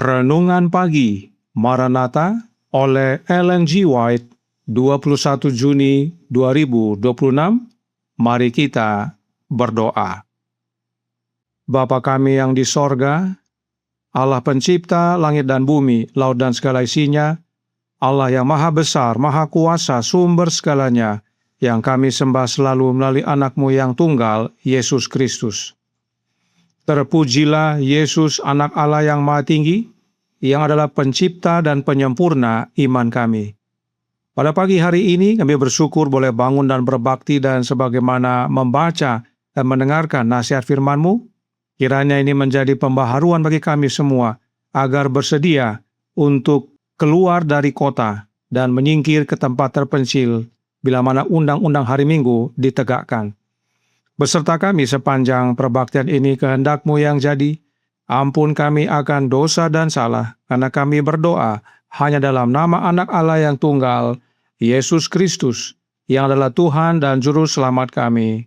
Renungan Pagi Maranatha oleh Ellen G. White, 21 Juni 2026. Mari kita berdoa. Bapa kami yang di sorga, Allah pencipta langit dan bumi, laut dan segala isinya, Allah yang maha besar, maha kuasa, sumber segalanya, yang kami sembah selalu melalui anak-Mu yang tunggal, Yesus Kristus. Terpujilah Yesus, anak Allah yang maha tinggi, yang adalah pencipta dan penyempurna iman kami. Pada pagi hari ini kami bersyukur boleh bangun dan berbakti dan sebagaimana membaca dan mendengarkan nasihat firman-Mu. Kiranya ini menjadi pembaharuan bagi kami semua, agar bersedia untuk keluar dari kota dan menyingkir ke tempat terpencil bila mana undang-undang hari Minggu ditegakkan. Beserta kami sepanjang perbaktian ini kehendak-Mu yang jadi. Ampun kami akan dosa dan salah, karena kami berdoa hanya dalam nama anak Allah yang tunggal, Yesus Kristus, yang adalah Tuhan dan Juru Selamat kami.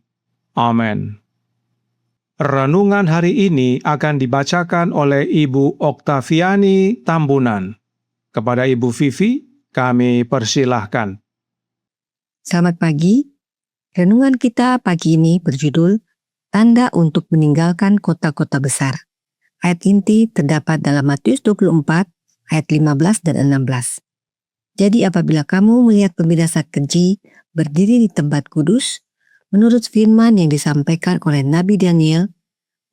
Amin. Renungan hari ini akan dibacakan oleh Ibu Oktaviani Tambunan. Kepada Ibu Vivi, kami persilahkan. Selamat pagi. Renungan kita pagi ini berjudul Tanda untuk meninggalkan kota-kota besar. Ayat inti terdapat dalam Matius 24 ayat 15 dan 16. Jadi apabila kamu melihat pembinasa keji berdiri di tempat kudus, menurut firman yang disampaikan oleh Nabi Daniel,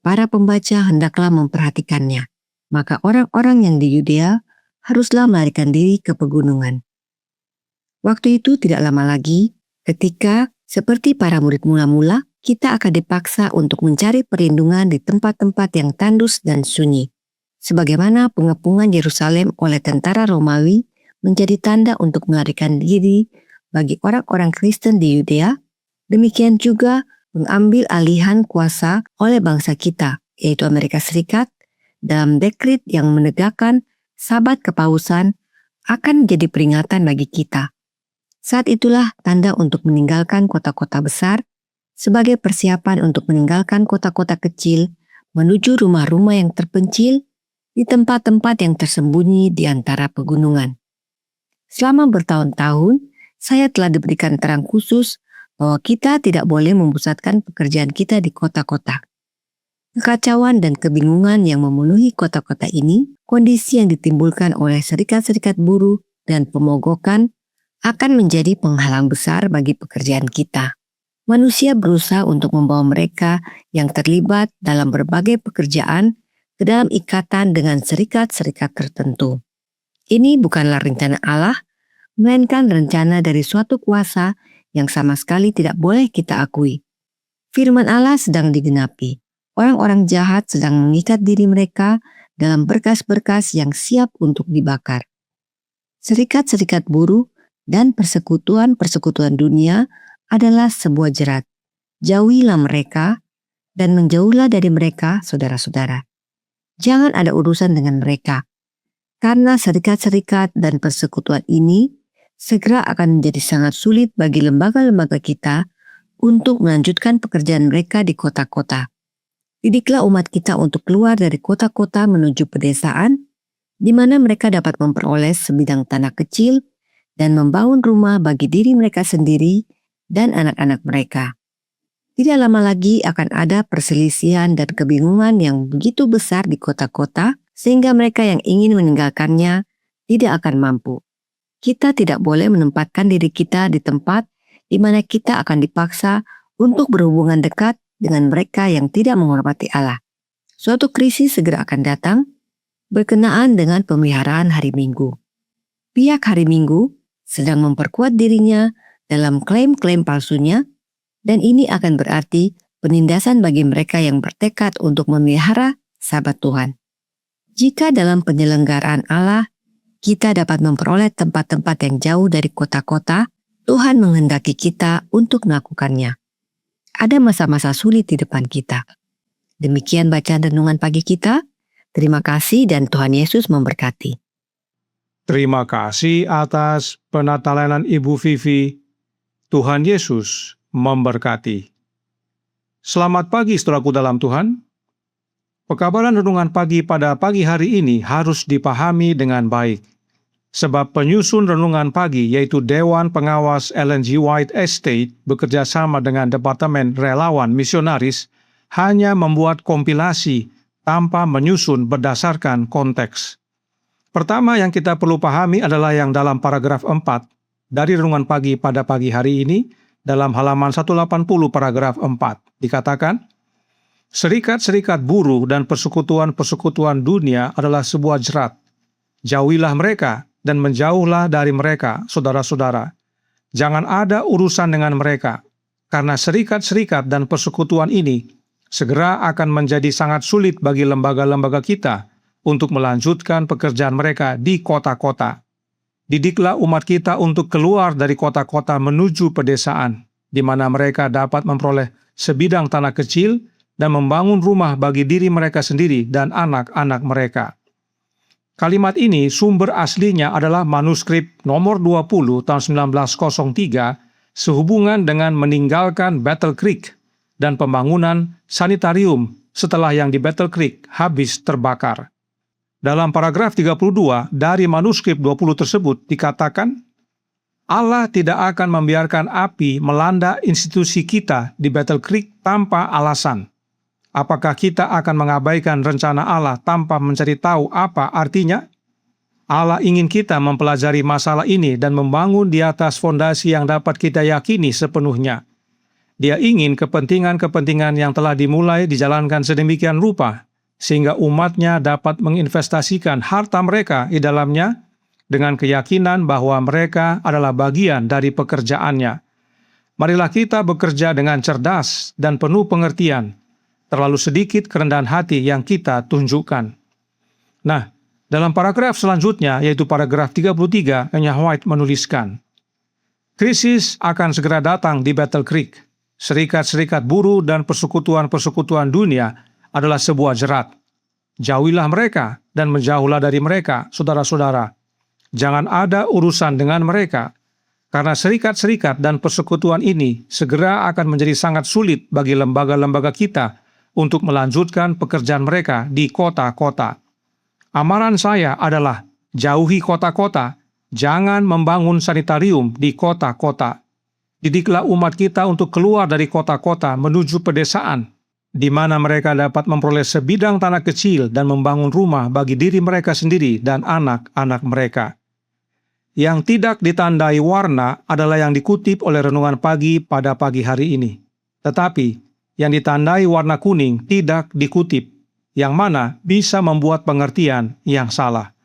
para pembaca hendaklah memperhatikannya. Maka orang-orang yang di Yudea haruslah melarikan diri ke pegunungan. Waktu itu tidak lama lagi, ketika seperti para murid mula-mula, kita akan dipaksa untuk mencari perlindungan di tempat-tempat yang tandus dan sunyi. Sebagaimana pengepungan Yerusalem oleh tentara Romawi menjadi tanda untuk melarikan diri bagi orang-orang Kristen di Yudea, demikian juga mengambil alihan kuasa oleh bangsa kita, yaitu Amerika Serikat, dalam dekret yang menegakkan Sabat Kepausan akan menjadi peringatan bagi kita. Saat itulah tanda untuk meninggalkan kota-kota besar sebagai persiapan untuk meninggalkan kota-kota kecil menuju rumah-rumah yang terpencil di tempat-tempat yang tersembunyi di antara pegunungan. Selama bertahun-tahun, saya telah diberikan terang khusus bahwa kita tidak boleh memusatkan pekerjaan kita di kota-kota. Kekacauan dan kebingungan yang memenuhi kota-kota ini, kondisi yang ditimbulkan oleh serikat-serikat buruh dan pemogokan akan menjadi penghalang besar bagi pekerjaan kita. Manusia berusaha untuk membawa mereka yang terlibat dalam berbagai pekerjaan ke dalam ikatan dengan serikat-serikat tertentu. Ini bukanlah rencana Allah, melainkan rencana dari suatu kuasa yang sama sekali tidak boleh kita akui. Firman Allah sedang digenapi. Orang-orang jahat sedang mengikat diri mereka dalam berkas-berkas yang siap untuk dibakar. Serikat-serikat buruh dan persekutuan-persekutuan dunia adalah sebuah jerat. Jauhilah mereka dan menjauhlah dari mereka, saudara-saudara. Jangan ada urusan dengan mereka, karena serikat-serikat dan persekutuan ini segera akan menjadi sangat sulit bagi lembaga-lembaga kita untuk melanjutkan pekerjaan mereka di kota-kota. Didiklah umat kita untuk keluar dari kota-kota menuju pedesaan, di mana mereka dapat memperoleh sebidang tanah kecil dan membangun rumah bagi diri mereka sendiri dan anak-anak mereka. Tidak lama lagi akan ada perselisihan dan kebingungan yang begitu besar di kota-kota, sehingga mereka yang ingin meninggalkannya tidak akan mampu. Kita tidak boleh menempatkan diri kita di tempat di mana kita akan dipaksa untuk berhubungan dekat dengan mereka yang tidak menghormati Allah. Suatu krisis segera akan datang, berkenaan dengan pemeliharaan hari Minggu. Pihak hari Minggu sedang memperkuat dirinya dalam klaim-klaim palsunya, dan ini akan berarti penindasan bagi mereka yang bertekad untuk memelihara Sabat Tuhan. Jika dalam penyelenggaraan Allah, kita dapat memperoleh tempat-tempat yang jauh dari kota-kota, Tuhan menghendaki kita untuk melakukannya. Ada masa-masa sulit di depan kita. Demikian bacaan renungan pagi kita. Terima kasih dan Tuhan Yesus memberkati. Terima kasih atas penatalanan Ibu Vivi. Tuhan Yesus memberkati. Selamat pagi saudaraku dalam Tuhan. Pekabaran renungan pagi pada pagi hari ini harus dipahami dengan baik. Sebab penyusun renungan pagi yaitu Dewan Pengawas Ellen G. White Estate bekerja sama dengan Departemen Relawan Misionaris hanya membuat kompilasi tanpa menyusun berdasarkan konteks. Pertama yang kita perlu pahami adalah yang dalam paragraf 4 dari renungan pagi pada pagi hari ini dalam halaman 180 paragraf 4 dikatakan, serikat-serikat buruh dan persekutuan-persekutuan dunia adalah sebuah jerat. Jauhilah mereka dan menjauhlah dari mereka, saudara-saudara. Jangan ada urusan dengan mereka, karena serikat-serikat dan persekutuan ini segera akan menjadi sangat sulit bagi lembaga-lembaga kita untuk melanjutkan pekerjaan mereka di kota-kota. Didiklah umat kita untuk keluar dari kota-kota menuju pedesaan, di mana mereka dapat memperoleh sebidang tanah kecil dan membangun rumah bagi diri mereka sendiri dan anak-anak mereka. Kalimat ini sumber aslinya adalah manuskrip nomor 20 tahun 1903 sehubungan dengan meninggalkan Battle Creek dan pembangunan sanitarium setelah yang di Battle Creek habis terbakar. Dalam paragraf 32 dari manuskrip 20 tersebut dikatakan, Allah tidak akan membiarkan api melanda institusi kita di Battle Creek tanpa alasan. Apakah kita akan mengabaikan rencana Allah tanpa mencari tahu apa artinya? Allah ingin kita mempelajari masalah ini dan membangun di atas fondasi yang dapat kita yakini sepenuhnya. Dia ingin kepentingan-kepentingan yang telah dimulai dijalankan sedemikian rupa, sehingga umatnya dapat menginvestasikan harta mereka di dalamnya dengan keyakinan bahwa mereka adalah bagian dari pekerjaannya. Marilah kita bekerja dengan cerdas dan penuh pengertian. Terlalu sedikit kerendahan hati yang kita tunjukkan. Nah, dalam paragraf selanjutnya, yaitu paragraf 33, Enya White menuliskan, krisis akan segera datang di Battle Creek. Serikat-serikat buruh dan persekutuan-persekutuan dunia adalah sebuah jerat. Jauhilah mereka dan menjauhlah dari mereka, saudara-saudara. Jangan ada urusan dengan mereka, karena serikat-serikat dan persekutuan ini segera akan menjadi sangat sulit bagi lembaga-lembaga kita untuk melanjutkan pekerjaan mereka di kota-kota. Amaran saya adalah jauhi kota-kota, jangan membangun sanitarium di kota-kota. Didiklah umat kita untuk keluar dari kota-kota menuju pedesaan, di mana mereka dapat memperoleh sebidang tanah kecil dan membangun rumah bagi diri mereka sendiri dan anak-anak mereka. Yang tidak ditandai warna adalah yang dikutip oleh renungan pagi pada pagi hari ini. Tetapi yang ditandai warna kuning tidak dikutip, yang mana bisa membuat pengertian yang salah.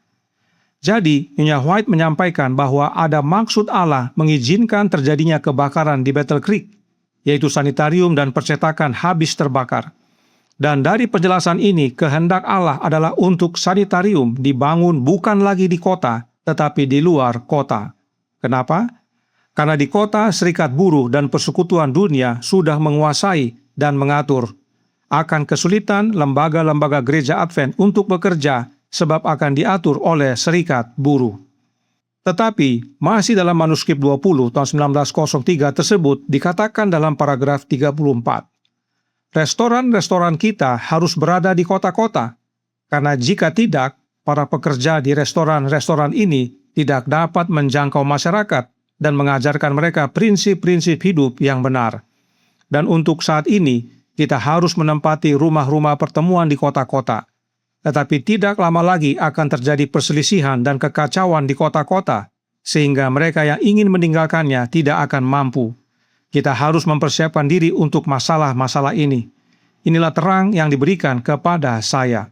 Jadi, Nyonya White menyampaikan bahwa ada maksud Allah mengizinkan terjadinya kebakaran di Battle Creek, yaitu sanitarium dan percetakan habis terbakar. Dan dari penjelasan ini, kehendak Allah adalah untuk sanitarium dibangun bukan lagi di kota, tetapi di luar kota. Kenapa? Karena di kota, serikat buruh dan persekutuan dunia sudah menguasai dan mengatur. Akan kesulitan lembaga-lembaga gereja Advent untuk bekerja sebab akan diatur oleh serikat buruh. Tetapi masih dalam manuskrip 20 tahun 1903 tersebut dikatakan dalam paragraf 34. Restoran-restoran kita harus berada di kota-kota, karena jika tidak, para pekerja di restoran-restoran ini tidak dapat menjangkau masyarakat dan mengajarkan mereka prinsip-prinsip hidup yang benar. Dan untuk saat ini, kita harus menempati rumah-rumah pertemuan di kota-kota. Tetapi tidak lama lagi akan terjadi perselisihan dan kekacauan di kota-kota, sehingga mereka yang ingin meninggalkannya tidak akan mampu. Kita harus mempersiapkan diri untuk masalah-masalah ini. Inilah terang yang diberikan kepada saya.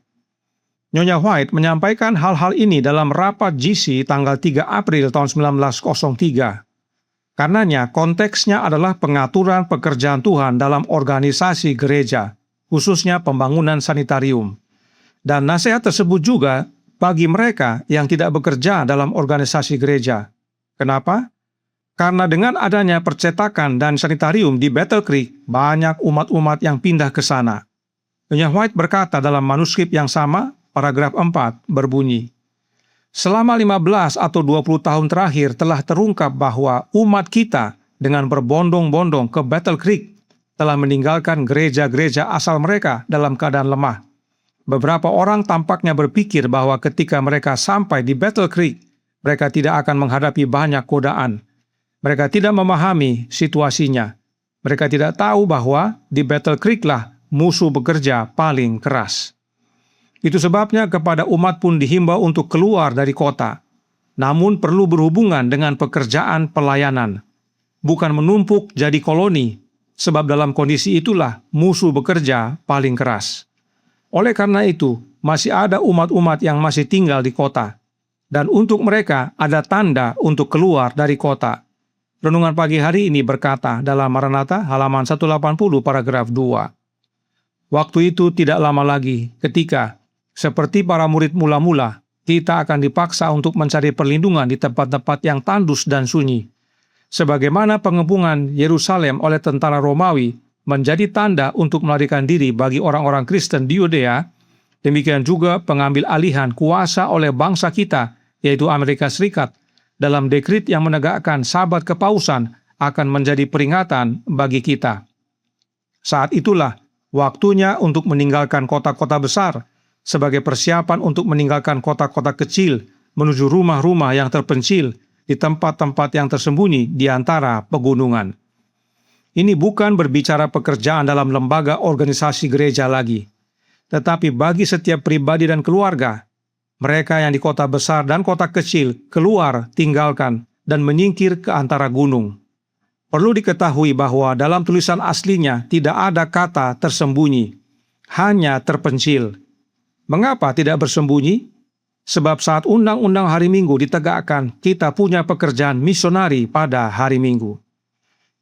Nyonya White menyampaikan hal-hal ini dalam rapat GC tanggal 3 April tahun 1903. Karenanya, konteksnya adalah pengaturan pekerjaan Tuhan dalam organisasi gereja, khususnya pembangunan sanitarium. Dan nasihat tersebut juga bagi mereka yang tidak bekerja dalam organisasi gereja. Kenapa? Karena dengan adanya percetakan dan sanitarium di Battle Creek, banyak umat-umat yang pindah ke sana. Nyonya White berkata dalam manuskrip yang sama, paragraf 4 berbunyi, selama 15 atau 20 tahun terakhir telah terungkap bahwa umat kita dengan berbondong-bondong ke Battle Creek telah meninggalkan gereja-gereja asal mereka dalam keadaan lemah. Beberapa orang tampaknya berpikir bahwa ketika mereka sampai di Battle Creek, mereka tidak akan menghadapi banyak godaan. Mereka tidak memahami situasinya. Mereka tidak tahu bahwa di Battle Creek lah musuh bekerja paling keras. Itu sebabnya kepada umat pun dihimbau untuk keluar dari kota, namun perlu berhubungan dengan pekerjaan pelayanan, bukan menumpuk jadi koloni, sebab dalam kondisi itulah musuh bekerja paling keras. Oleh karena itu, masih ada umat-umat yang masih tinggal di kota, dan untuk mereka ada tanda untuk keluar dari kota. Renungan pagi hari ini berkata dalam Maranatha halaman 180 paragraf 2. Waktu itu tidak lama lagi ketika, seperti para murid mula-mula, kita akan dipaksa untuk mencari perlindungan di tempat-tempat yang tandus dan sunyi. Sebagaimana pengepungan Yerusalem oleh tentara Romawi menjadi tanda untuk melarikan diri bagi orang-orang Kristen di Yudea, demikian juga pengambil alihan kuasa oleh bangsa kita, yaitu Amerika Serikat, dalam dekrit yang menegakkan Sabat Kepausan akan menjadi peringatan bagi kita. Saat itulah waktunya untuk meninggalkan kota-kota besar, sebagai persiapan untuk meninggalkan kota-kota kecil menuju rumah-rumah yang terpencil di tempat-tempat yang tersembunyi di antara pegunungan. Ini bukan berbicara pekerjaan dalam lembaga organisasi gereja lagi, tetapi bagi setiap pribadi dan keluarga, mereka yang di kota besar dan kota kecil keluar, tinggalkan, dan menyingkir ke antara gunung. Perlu diketahui bahwa dalam tulisan aslinya tidak ada kata tersembunyi, hanya terpencil. Mengapa tidak bersembunyi? Sebab saat undang-undang hari Minggu ditegakkan, kita punya pekerjaan misionari pada hari Minggu.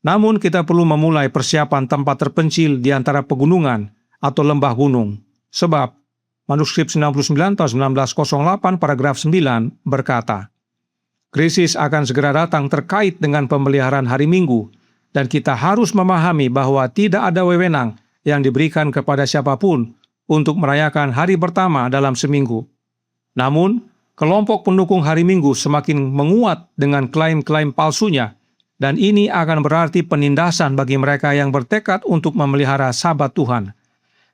Namun kita perlu memulai persiapan tempat terpencil di antara pegunungan atau lembah gunung. Sebab manuskrip 99 tahun 1908 paragraf 9 berkata, krisis akan segera datang terkait dengan pemeliharaan hari Minggu, dan kita harus memahami bahwa tidak ada wewenang yang diberikan kepada siapapun untuk merayakan hari pertama dalam seminggu. Namun, kelompok pendukung hari Minggu semakin menguat dengan klaim-klaim palsunya, dan ini akan berarti penindasan bagi mereka yang bertekad untuk memelihara Sabat Tuhan.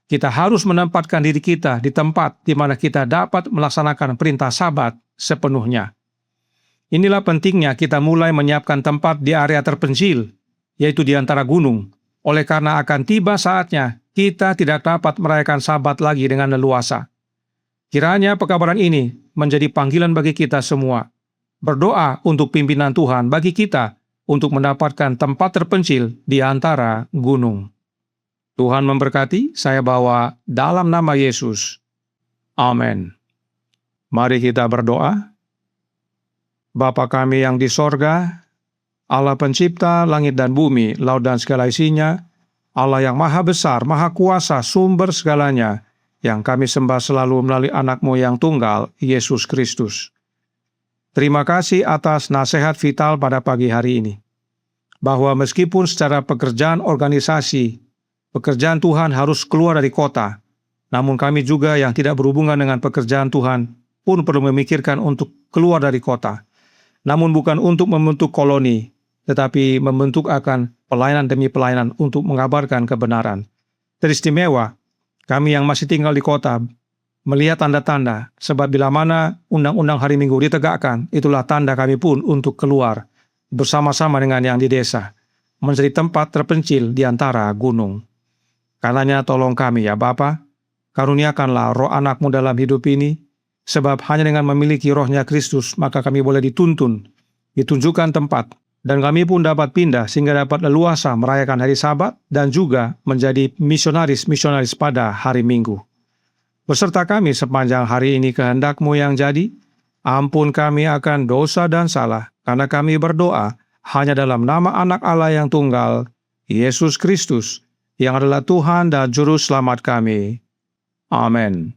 Kita harus menempatkan diri kita di tempat di mana kita dapat melaksanakan perintah Sabat sepenuhnya. Inilah pentingnya kita mulai menyiapkan tempat di area terpencil, yaitu di antara gunung. Oleh karena akan tiba saatnya, kita tidak dapat merayakan Sabat lagi dengan leluasa. Kiranya pekabaran ini menjadi panggilan bagi kita semua. Berdoa untuk pimpinan Tuhan bagi kita untuk mendapatkan tempat terpencil di antara gunung. Tuhan memberkati, saya bawa dalam nama Yesus. Amin. Mari kita berdoa. Bapa kami yang di sorga, Allah pencipta langit dan bumi, laut dan segala isinya, Allah yang maha besar, maha kuasa, sumber segalanya, yang kami sembah selalu melalui anak-Mu yang tunggal, Yesus Kristus. Terima kasih atas nasihat vital pada pagi hari ini, bahwa meskipun secara pekerjaan organisasi, pekerjaan Tuhan harus keluar dari kota, namun kami juga yang tidak berhubungan dengan pekerjaan Tuhan pun perlu memikirkan untuk keluar dari kota. Namun bukan untuk membentuk koloni, tetapi membentuk akan pelayanan demi pelayanan untuk mengabarkan kebenaran. Teristimewa, kami yang masih tinggal di kota, melihat tanda-tanda, sebab bila mana undang-undang hari Minggu ditegakkan, itulah tanda kami pun untuk keluar, bersama-sama dengan yang di desa, menjadi tempat terpencil di antara gunung. Karenanya tolong kami ya Bapa, karuniakanlah roh anak-Mu dalam hidup ini, sebab hanya dengan memiliki rohnya Kristus, maka kami boleh dituntun, ditunjukkan tempat, dan kami pun dapat pindah sehingga dapat leluasa merayakan hari Sabat dan juga menjadi misionaris-misionaris pada hari Minggu. Beserta kami sepanjang hari ini kehendak-Mu yang jadi, ampun kami akan dosa dan salah, karena kami berdoa hanya dalam nama Anak Allah yang tunggal, Yesus Kristus, yang adalah Tuhan dan Juru Selamat kami. Amin.